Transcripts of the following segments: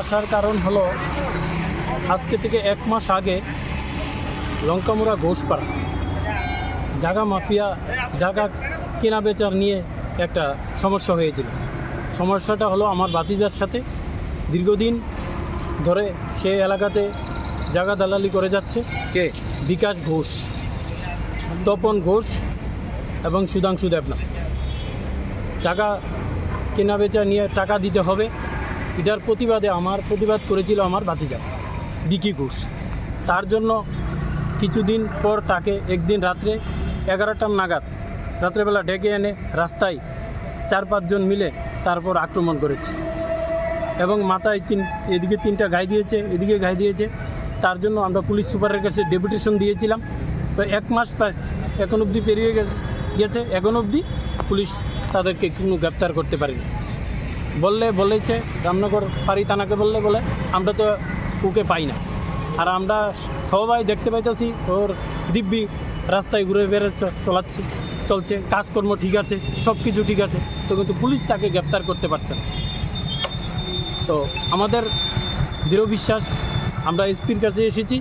আসার কারণ হলো আজকে থেকে 1 মাস আগে লঙ্কামুড়া ঘোষপাড়া জায়গা মাফিয়া জায়গা কেনা বেচার নিয়ে একটা সমস্যা হয়েছিল। সমস্যাটা হলো আমার ভাতিজার সাথে দীর্ঘদিন ধরে সে এলাকাতে জায়গা দালালি করে যাচ্ছে। কে? বিকাশ ঘোষ, তপন ঘোষ এবং সুধাংশু দেবনাথ। জায়গা কেনা বেচা নিয়ে টাকা দিতে হবে, এটার প্রতিবাদে প্রতিবাদ করেছিল আমার ভাতিজা বিকি ঘোষ। তার জন্য কিছুদিন পর তাকে একদিন রাত্রে 11টা নাগাদ রাত্রেবেলা ডেকে এনে রাস্তায় 4-5 জন মিলে তারপর আক্রমণ করেছে এবং মাথায় এদিকে 3টা গায়ে দিয়েছে, এদিকে গায়ে দিয়েছে। তার জন্য আমরা পুলিশ সুপারের কাছে ডেপুটেশন দিয়েছিলাম। তো 1 মাস প্রায় এখন অবধি পেরিয়ে গেছে, এখন অবধি পুলিশ তাদেরকে কোনো গ্রেপ্তার করতে পারেনি। বলেছে রামনগর ফাঁড়ি থানাকে বলে আমরা তো ওকে পাই না। আর আমরা সবাই দেখতে পাইতেছি ওর দিব্যি রাস্তায় ঘুরে বেড়ে চলছে, কাজকর্ম ঠিক আছে, সব কিছু ঠিক আছে, তো কিন্তু পুলিশ তাকে গ্রেপ্তার করতে পারছে না। তো আমাদের দৃঢ় বিশ্বাস, আমরা এসপির কাছে এসেছি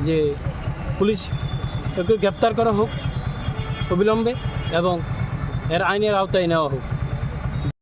যে পুলিশ ওকে গ্রেপ্তার করা হোক অবিলম্বে এবং এর আইনের আওতায় নেওয়া হোক।